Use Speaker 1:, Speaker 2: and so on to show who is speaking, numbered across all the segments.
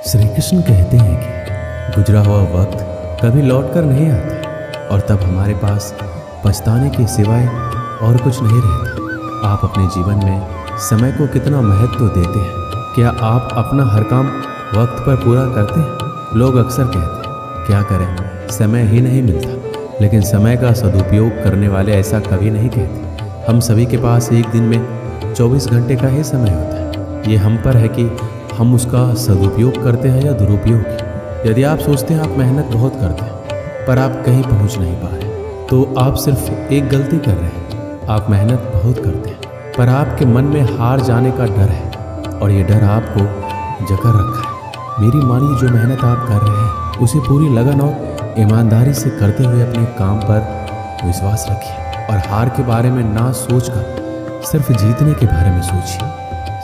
Speaker 1: श्री कृष्ण कहते हैं कि गुजरा हुआ वक्त कभी लौट कर नहीं आता और तब हमारे पास पछताने के सिवाय और कुछ नहीं रहता। आप अपने जीवन में समय को कितना महत्व देते हैं? क्या आप अपना हर काम वक्त पर पूरा करते हैं? लोग अक्सर कहते हैं क्या करें, समय ही नहीं मिलता, लेकिन समय का सदुपयोग करने वाले ऐसा कभी नहीं कहते। हम सभी के पास एक दिन में 24 घंटे का ही समय होता है। ये हम पर है कि हम उसका सदुपयोग करते हैं या दुरुपयोग। यदि आप सोचते हैं आप मेहनत बहुत करते हैं पर आप कहीं पहुंच नहीं पा रहे, तो आप सिर्फ एक गलती कर रहे हैं। आप मेहनत बहुत करते हैं पर आपके मन में हार जाने का डर है और ये डर आपको जकड़ रखा है। मेरी मानिए, जो मेहनत आप कर रहे हैं उसे पूरी लगन और ईमानदारी से करते हुए अपने काम पर विश्वास रखिए और हार के बारे में ना सोचकर सिर्फ जीतने के बारे में सोचिए।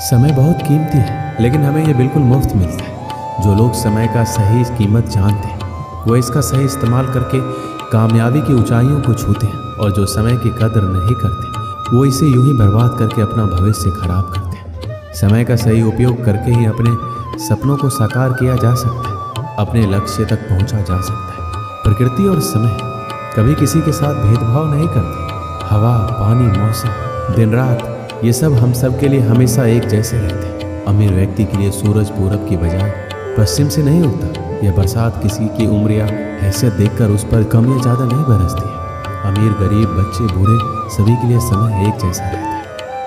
Speaker 1: समय बहुत कीमती है लेकिन हमें यह बिल्कुल मुफ्त मिलता है। जो लोग समय का सही कीमत जानते हैं वो इसका सही इस्तेमाल करके कामयाबी की ऊंचाइयों को छूते हैं, और जो समय की कदर नहीं करते वो इसे यूं ही बर्बाद करके अपना भविष्य खराब करते हैं। समय का सही उपयोग करके ही अपने सपनों को साकार किया जा सकता है, अपने लक्ष्य तक पहुंचा जा सकता है। प्रकृति और समय कभी किसी के साथ भेदभाव नहीं करते। हवा, पानी, मौसम, दिन रात, ये सब हम सब के लिए हमेशा एक जैसे रहते हैं। अमीर व्यक्ति के लिए सूरज पूरब की बजाय पश्चिम से नहीं उगता। यह बरसात किसी की उम्र या हैसियत देखकर उस पर कम या ज़्यादा नहीं बरसती है। अमीर, गरीब, बच्चे, बूढ़े, सभी के लिए समय एक जैसा रहता है।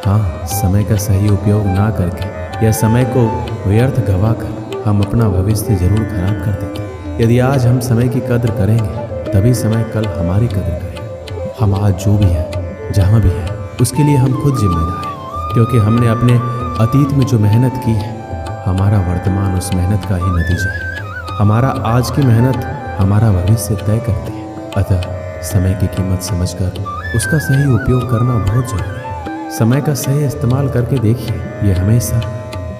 Speaker 1: हाँ, समय का सही उपयोग ना करके या समय को व्यर्थ गवा कर हम अपना भविष्य जरूर खराब कर देते हैं। यदि आज हम समय की कदर करेंगे तभी समय कल हमारी कदर करेगा। हम आज जो भी हैं, जहाँ भी हैं, उसके लिए हम खुद जिम्मेदार हैं, क्योंकि हमने अपने अतीत में जो मेहनत की है हमारा वर्तमान उस मेहनत का ही नतीजा है। हमारा आज की मेहनत हमारा भविष्य तय करती है। अतः समय की कीमत समझकर उसका सही उपयोग करना बहुत जरूरी है। समय का सही इस्तेमाल करके देखिए, यह हमेशा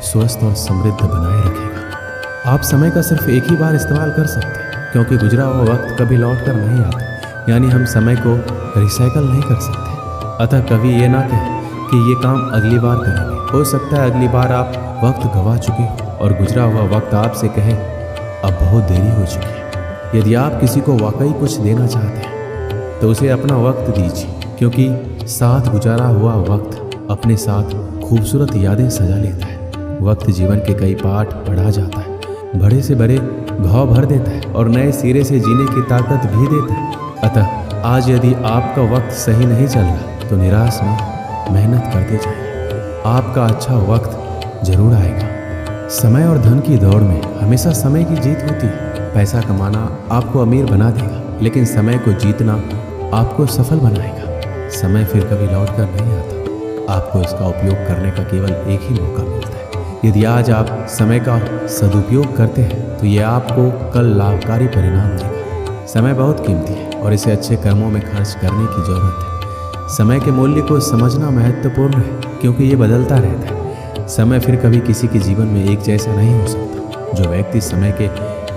Speaker 1: स्वस्थ और समृद्ध बनाए रखेगा। आप समय का सिर्फ एक ही बार इस्तेमाल कर सकते हैं, क्योंकि गुजरा हुआ वक्त कभी लौट कर नहीं आता। यानी हम समय को रिसाइकल नहीं कर सकते। अतः कभी ये ना कहें कि ये काम अगली बार करेंगे। हो सकता है अगली बार आप वक्त गवा चुके हो और गुजरा हुआ वक्त आपसे कहे अब बहुत देरी हो चुकी है। यदि आप किसी को वाकई कुछ देना चाहते हैं तो उसे अपना वक्त दीजिए, क्योंकि साथ गुजारा हुआ वक्त अपने साथ खूबसूरत यादें सजा लेता है। वक्त जीवन के कई पाठ पढ़ा जाता है, बड़े से बड़े घाव भर देता है और नए सिरे से जीने की ताकत भी देता है। अतः आज यदि आपका वक्त सही नहीं चल रहा तो निराश ना, मेहनत करते जाइए। आपका अच्छा वक्त जरूर आएगा। समय और धन की दौड़ में हमेशा समय की जीत होती है। पैसा कमाना आपको अमीर बना देगा, लेकिन समय को जीतना आपको सफल बनाएगा। समय फिर कभी लौट कर नहीं आता। आपको इसका उपयोग करने का केवल एक ही मौका मिलता है। यदि आज आप समय का सदुपयोग करते हैं तो ये आपको कल लाभकारी परिणाम देगा। समय बहुत कीमती है और इसे अच्छे कर्मों में खर्च करने की जरूरत है। समय के मूल्य को समझना महत्वपूर्ण है, क्योंकि ये बदलता रहता है। समय फिर कभी किसी के जीवन में एक जैसा नहीं हो सकता। जो व्यक्ति समय के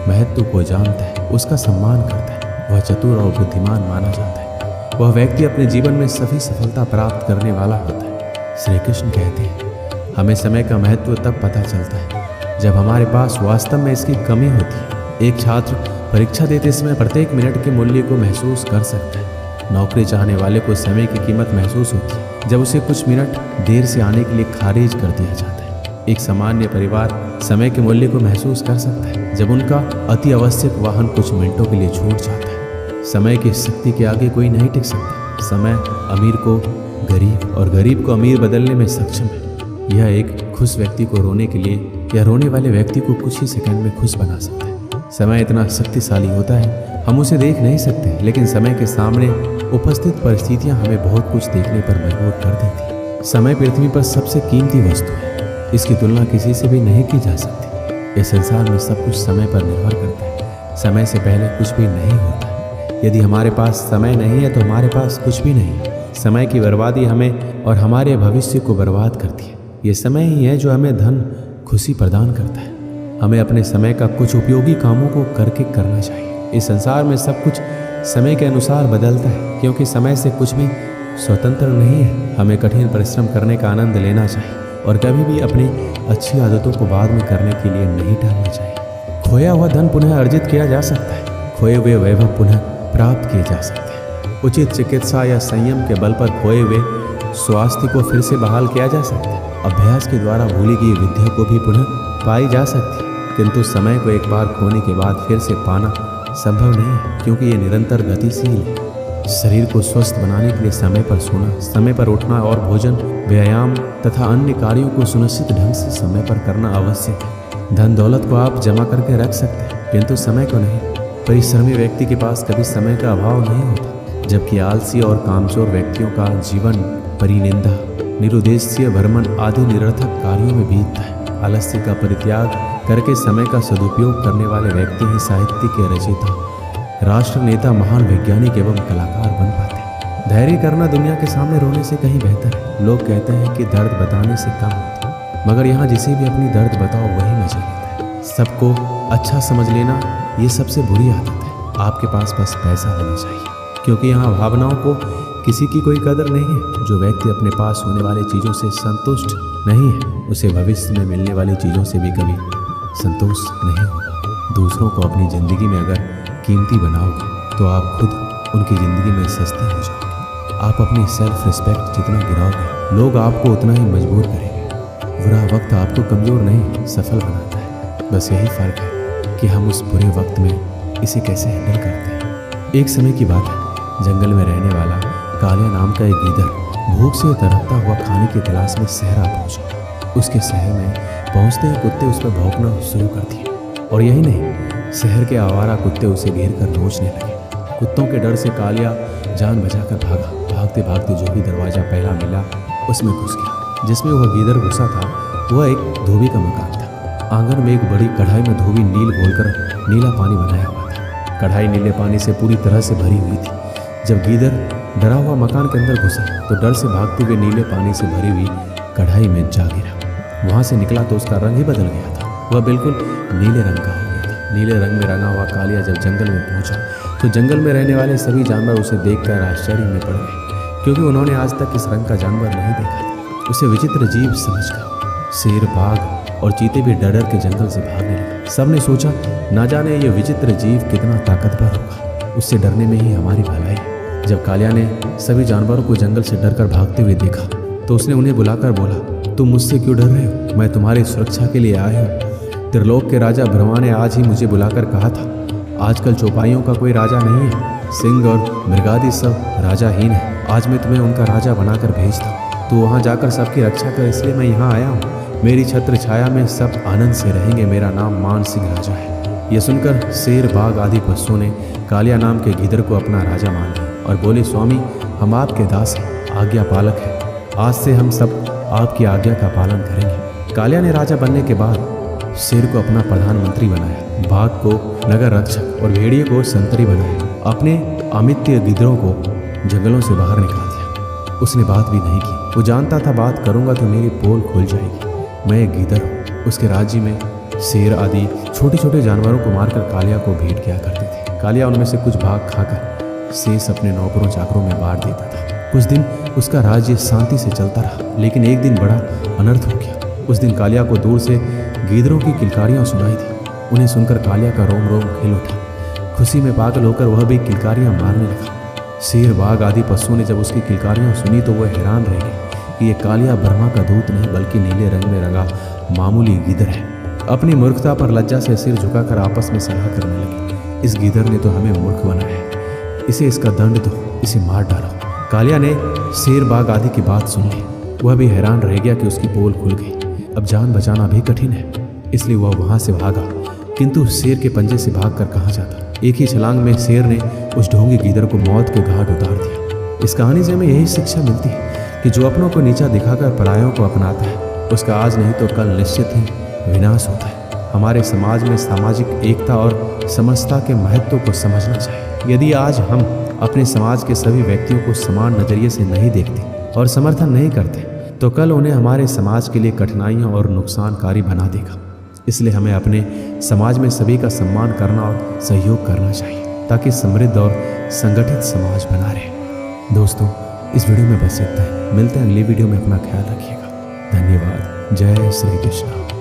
Speaker 1: महत्व को जानता है, उसका सम्मान करता है, वह चतुर और बुद्धिमान माना जाता है। वह व्यक्ति अपने जीवन में सभी सफलता प्राप्त करने वाला होता है। श्री कृष्ण कहते हैं हमें समय का महत्व तब पता चलता है जब हमारे पास वास्तव में इसकी कमी होती है। एक छात्र परीक्षा देते समय प्रत्येक मिनट के मूल्य को महसूस कर सकता है। नौकरी चाहने वाले को समय की कीमत महसूस होती है जब उसे कुछ मिनट देर से आने के लिए खारिज कर दिया जाता है। एक सामान्य परिवार समय के मूल्य को महसूस कर सकता है जब उनका अति आवश्यक वाहन कुछ मिनटों के लिए छूट जाता है। समय की शक्ति के आगे कोई नहीं टिक सकता। समय अमीर को गरीब और गरीब को अमीर बदलने में सक्षम है। यह एक खुश व्यक्ति को रोने के लिए या रोने वाले व्यक्ति को कुछ ही सेकंड में खुश बना सकता है। समय इतना शक्तिशाली होता है हम उसे देख नहीं सकते, लेकिन समय के सामने उपस्थित परिस्थितियां हमें बहुत कुछ देखने पर मजबूर कर देती हैं। समय पृथ्वी पर सबसे कीमती वस्तु है। इसकी तुलना किसी से भी नहीं की जा सकती। इस संसार में सब कुछ समय पर निर्भर करता है। समय से पहले कुछ भी नहीं होता। यदि हमारे पास समय नहीं है तो हमारे पास कुछ भी नहीं है। समय की बर्बादी हमें और हमारे भविष्य को बर्बाद करती है। ये समय ही है जो हमें धन, खुशी प्रदान करता है। हमें अपने समय का कुछ उपयोगी कामों को करके करना चाहिए। इस संसार में सब कुछ समय के अनुसार बदलता है, क्योंकि समय से कुछ भी स्वतंत्र नहीं है। हमें कठिन परिश्रम करने का आनंद लेना चाहिए और कभी भी अपनी अच्छी आदतों को बाद में करने के लिए नहीं टालना चाहिए। खोया हुआ धन पुनः अर्जित किया जा सकता है, खोए हुए वैभव पुनः प्राप्त किए जा सकते हैं। उचित चिकित्सा या संयम के बल पर खोए हुए स्वास्थ्य को फिर से बहाल किया जा सकता है। अभ्यास के द्वारा भूली गई विद्या को भी पुनः पाई जा सकती है, किंतु समय को एक बार खोने के बाद फिर से पाना संभव नहीं है, क्योंकि ये निरंतर गतिशील है। शरीर को स्वस्थ बनाने के लिए समय पर सोना, समय पर उठना और भोजन, व्यायाम तथा अन्य कार्यों को सुनिश्चित ढंग से समय पर करना आवश्यक है। धन दौलत को आप जमा करके रख सकते हैं, किंतु समय को नहीं। परिश्रमी व्यक्ति के पास कभी समय का अभाव नहीं होता, जबकि आलसी और कामचोर व्यक्तियों का जीवन परिनिंदा, निरुद्देश्य भ्रमण आदि निरर्थक कार्यों में बीतता है। आलस्य का परित्याग करके समय का सदुपयोग करने वाले व्यक्ति ही साहित्य के रचयिता, राष्ट्र नेता, महान वैज्ञानिक एवं कलाकार बन पाते हैं। धैर्य करना दुनिया के सामने रोने से कहीं बेहतर है। लोग कहते हैं कि दर्द बताने से कम होता है, मगर यहाँ जिसे भी अपनी दर्द बताओ वही मजे लेता है। सबको अच्छा समझ लेना ये सबसे बुरी आदत है। आपके पास बस पैसा होना चाहिए, क्योंकि यहाँ भावनाओं को किसी की कोई कदर नहीं है। जो व्यक्ति अपने पास होने वाली चीज़ों से संतुष्ट नहीं है, उसे भविष्य में मिलने वाली चीज़ों से भी कभी संतोष नहीं होगा। दूसरों को अपनी ज़िंदगी में अगर कीमती बनाओगे तो आप खुद उनकी ज़िंदगी में सस्ते हो जाओगे। आप अपनी सेल्फ रिस्पेक्ट जितना गिराओगे, लोग आपको उतना ही मजबूर करेंगे। बुरा वक्त आपको कमज़ोर नहीं, सफल बनाता है। बस यही फ़र्क है कि हम उस बुरे वक्त में इसे कैसे हैंडल करते हैं। एक समय की बात है, जंगल में रहने वाला कालिया नाम का एक गीदड़ भूख से तड़पता हुआ खाने की तलाश में शहर आ पहुंचा। उसके शहर में पहुंचते ही कुत्ते उस पर भौंकना शुरू कर दिए, और यही नहीं, शहर के आवारा कुत्ते उसे घेर कर नोचने लगे। कुत्तों के डर से कालिया जान बचाकर भागा। भागते भागते जो भी दरवाज़ा पहला मिला उसमें घुस गया। जिसमें वह गीदड़ घुसा था वह एक धोबी का मकान था। आंगन में एक बड़ी कढ़ाई में धोबी नील घोलकर नीला पानी बनाया हुआ था। कढ़ाई नीले पानी से पूरी तरह से भरी हुई थी। जब गीदड़ डरा हुआ मकान के अंदर घुसा तो डर से भागते हुए नीले पानी से भरी हुई कढ़ाई में जा गिरा। वहाँ से निकला तो उसका रंग ही बदल गया था। वह बिल्कुल नीले रंग का हो गया था। नीले रंग में रंगा हुआ कालिया जब जंगल में पहुंचा तो जंगल में रहने वाले सभी जानवर उसे देखकर आश्चर्य में पड़ गए, क्योंकि उन्होंने आज तक इस रंग का जानवर नहीं देखा था। उसे विचित्र जीव समझकर शेर, बाघ और चीते भी डर डर के जंगल से भागने लगे। सबने सोचा, ना जाने ये विचित्र जीव कितना ताकतवर होगा, उससे डरने में ही हमारी भलाई है। जब कालिया ने सभी जानवरों को जंगल से डरकर भागते हुए देखा तो उसने उन्हें बुलाकर बोला, तुम मुझसे क्यों डर रहे हो? मैं तुम्हारी सुरक्षा के लिए आया हूँ। त्रिलोक के राजा ब्रह्मा ने आज ही मुझे बुलाकर कहा था, आजकल चौपाइयों का कोई राजा नहीं है, सिंह और मृगादि सब राजाहीन है। आज मैं तुम्हें उनका राजा बनाकर भेजता हूँ। तो वहाँ जाकर सबकी रक्षा कर, इसलिए मैं यहाँ आया हूँ। मेरी छत्र छाया में सब आनंद से रहेंगे। मेरा नाम मान सिंह राजा है। यह सुनकर शेर, बाघ आदि पशुओं ने कालिया नाम के गीदड़ को अपना राजा मान लिया और बोले, स्वामी, हम आपके दास हैं, आज्ञा पालक हैं। आज से हम सब आपकी आज्ञा का पालन करेंगे। कालिया ने राजा बनने के बाद शेर को अपना प्रधानमंत्री बनाया, बाघ को नगर रक्षक और भेड़िए को संतरी बनाया। अपने अमित्य गिदड़ों को जंगलों से बाहर निकाल दिया। उसने बात भी नहीं की। वो जानता था, बात करूंगा तो मेरी पोल खुल जाएगी। मैं एक गिदड़ हूँ। उसके राज्य में शेर आदि छोटे छोटे जानवरों को मारकर कालिया को भेंट किया करते थे। कालिया उनमें से कुछ भाग खाकर शेष अपने नौकरों चाकरों में बांट देता था। कुछ दिन उसका राज्य शांति से चलता रहा, लेकिन एक दिन बड़ा अनर्थ हो गया। उस दिन कालिया को दूर से गीदड़ों की किलकारियां सुनाई थी। उन्हें सुनकर कालिया का रोम रोम खिल उठा। खुशी में पागल होकर वह भी किलकारियां मारने लगा। शेर, बाघ आदि पशुओं ने जब उसकी किलकारियां सुनी तो वह हैरान रह गए कि यह कालिया ब्रह्मा का दूत नहीं बल्कि नीले रंग में रंगा मामूली गीदड़ है। अपनी मूर्खता पर लज्जा से सिर झुकाकर आपस में सलाह करने लगे, इस गीदड़ ने तो हमें मूर्ख बनाया है, इसे इसका दंड दो, इसे मार डालो। कालिया ने शेर, बाघ आदि की बात सुन ली। वह भी हैरान रह गया कि उसकी पोल खुल गई। अब जान बचाना भी कठिन है, इसलिए वह वहां से भागा, किंतु शेर के पंजे से भागकर कहाँ जाता। एक ही छलांग में शेर ने उस ढोंगी गीदड़ को मौत के घाट उतार दिया। इस कहानी से हमें यही शिक्षा मिलती है कि जो अपनों को नीचा दिखाकर परायों को अपनाता है, उसका आज नहीं तो कल निश्चित ही विनाश होता है। हमारे समाज में सामाजिक एकता और समरसता के महत्व को समझना चाहिए। यदि आज हम अपने समाज के सभी व्यक्तियों को समान नजरिए से नहीं देखते और समर्थन नहीं करते, तो कल उन्हें हमारे समाज के लिए कठिनाइयां और नुकसानकारी बना देगा। इसलिए हमें अपने समाज में सभी का सम्मान करना और सहयोग करना चाहिए, ताकि समृद्ध और संगठित समाज बना रहे। दोस्तों, इस वीडियो में बस इतना है। मिलते हैं अगली वीडियो में। अपना ख्याल रखिएगा। धन्यवाद। जय श्री कृष्ण।